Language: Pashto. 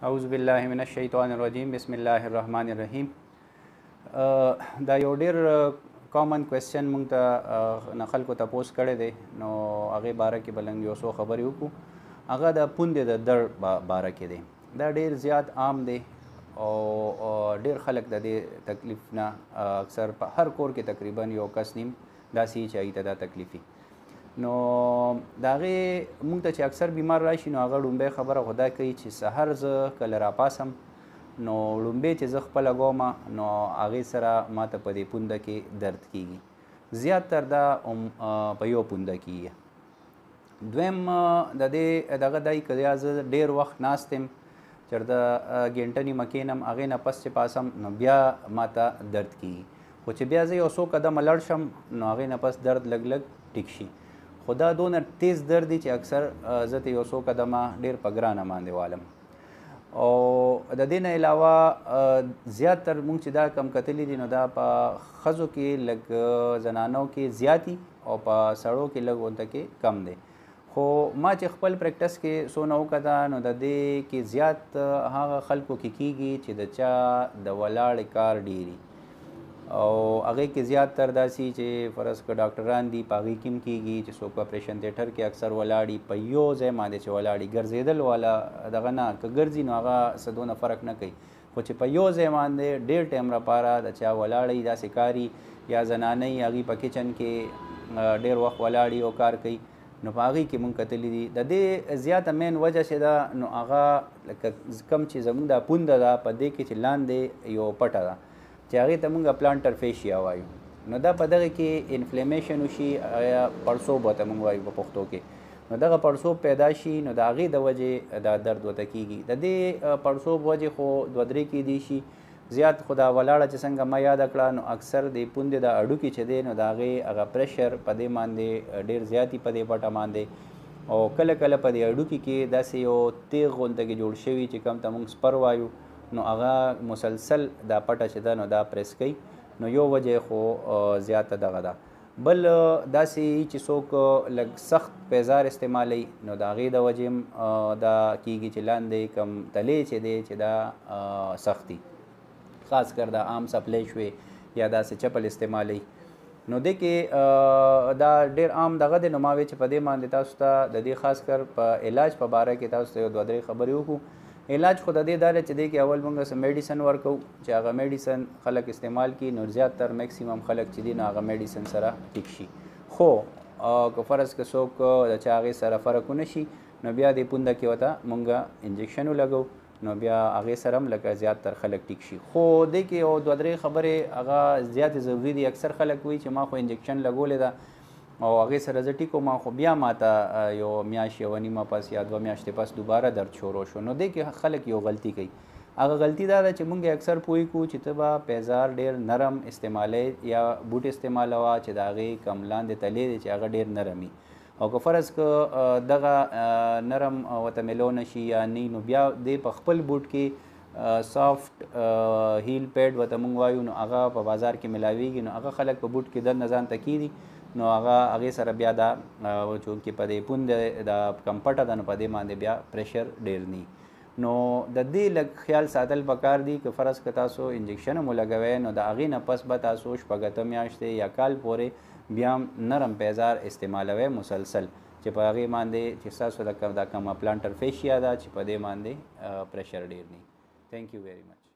اعوذ بالله من الشیطان الرجیم بسم الله الرحمن الرحیم. دا یو ډیر کامن کوېسچن مونږ ته نه خلکو تپوس کړی دی، نو هغې باره کې به لږ یو څو خبرې وکړو. هغه د پوندې د درد باره کې دی. دا ډیر زیات عام دی او ډیر خلک د دې تکلیف نه اکثر په هر کور کې تقریبا یو کس نیم داسې چې هغې ته دا تکلیف وي. نو د هغې مونږ ته چې اکثر بیمار راشي نو هغه لومبۍ خبره خو دا کوي چې سحر زه کله راپاسم نو لومبۍ چې زه خپله کوم نو هغې سره ما ته په دې پونده کې درد کیږي. زیاتتر دا په یو پونده کیږي. دویم د دې دغه دی که یا زه ډېر وخت ناست یم چېرته ګنټه نیمه کښېنم هغې نه پس چې پاسم نو بیا ما ته درد کیږي، خو چې بیا زه یو څو قدمه لړ شم نو هغې نه پس درد لږ لږ ټیک شي. خو دا دونه تیز درد دی چې اکثر زه ته یو څو قدمه ډېر په ګرانه باندې والم. او د دې نه علاوه زیاتتر مونږ چې دا کم کتلي دي نو دا په ښځو کې لږ زنانو کې زیات او په سړو کې لږ ورته کې کم دی. خو ما چې خپل پریکټس کې څونه وکته نو د دې کې زیات هغه خلکو کې کیږي چې د چا د ولاړې کار ډېري او هغې کې زیاتتر داسې چې فرض که ډاکټران دي په هغې کې هم کېږي چې څوک په اپریشن تیټر کې اکثر ولاړي په یو ځای باندې چې ولاړي ګرځېدل والا دغه نه که ګرځي نو هغه څه دونه فرق نه کوي، خو چې په یو ځای باندې ډېر ټایم لپاره د چا ولاړی داسې کاري یا زنانۍ هغې په کچن کې ډېر وخت ولاړي او کار کوي نو په هغې کې مونږ کتلي دي. د دې زیاته مین وجه چې ده نو هغه لکه کم چې زمونږ دا پونده ده په دې کې چې لاندې یو پټه ده چې هغې ته مونږ پلانټر فیشیا وایو. نو دا په دغه کې انفلیمیشن وشي یا پړسوب ورته مونږ وایو په پښتو کې. نو دغه پړسوب پیدا شي نو د هغې د وجې دا درد ورته کېږي. د دې پړسوب وجې خو دوه درې کیدی شي. زیات خو دا ولاړه چې څنګه ما یاده کړه نو اکثر د پوندې د هډوکي چې دی نو د هغې هغه پریشر په دې باندې ډېر زیات په دې پټه باندې او کله کله په دې هډوکي کې داسې یو تیغ غونته کې جوړ شوي چې کوم ته مونږ سپر وایو نو هغه مسلسل دا پټه چې ده نو دا پریس کوي. نو یو وجه خو زیاته دغه ده. بل داسې چې څوک لږ سخت پیزار استعمالی نو د هغې د وجې هم دا کیږي چې لاندې کم تلې چې دی چې دا سخت دي، خاص کر دا عام سپلی شوې یا داسې چپل استعمالی نو دې کې دا ډېر عام دغه دی. نو ما وی چې په دې باندې تاسو ته د دې خاص کر په علاج په باره کې تاسو ته یو دوه درې خبرې وکړو. علاج خو د دې دا دی چې دې کې اول مونږ څه میډیسن ورکوو چې هغه میډیسن خلک استعمال کړي نو زیاتتر میکسیمم خلک چې دي نو هغه میډیسن سره ټیک شي. خو که فرض که څوک د چا هغې سره فرق ونه شي نو بیا دې پونده کې ورته مونږ انجکشن ولګو نو بیا هغې سره هم لکه زیاتتر خلک ټیک شي. خو دې کې یو دوه درې خبرې هغه زیاتې ضروري دي. اکثر خلک وایي چې ما خو انجکشن لګولې ده او هغې سره زه ټیک وم خو بیا ما ته یو میاشت یوه نیمه پس یا دوه میاشتې پس دوباره درد شروع شو. نو دې کې خلک یو غلطي کوي. هغه غلطي دا ده چې مونږ اکثر پوه کړو چې ته به پیزار ډېر نرم استعمالی یا بوټ استعمالوه چې د هغې کم لاندې تلې دی چې هغه ډېر نرم وي. او که فرض که دغه نرم ورته میلو نه شي یا نه نو بیا دې په خپل بوټ کې سافت هیل پیډ ورته مونږ وایو نو هغه په بازار کې ملاویږي نو هغه خلک په بوټ کې دننه ځان ته کیدي نو هغه هغې سره بیا دا چونکې په دې پوند دا کم پټه ده نو په دې باندې بیا پریشر ډېر نی. نو د دې لږ خیال ساتل پکار دي که فرض که تاسو انجکشن هم ولګوئ نو د هغې نه پس به تاسو شپږ اته میاشتې یا کال پورې بیا هم نرم پیزار استعمالوئ مسلسل چې په هغې باندې چې ستاسو دا کومه پلانټر فیشیا ده چې په دې باندې پریشر ډېر نی. تھینک یو ویری مچ.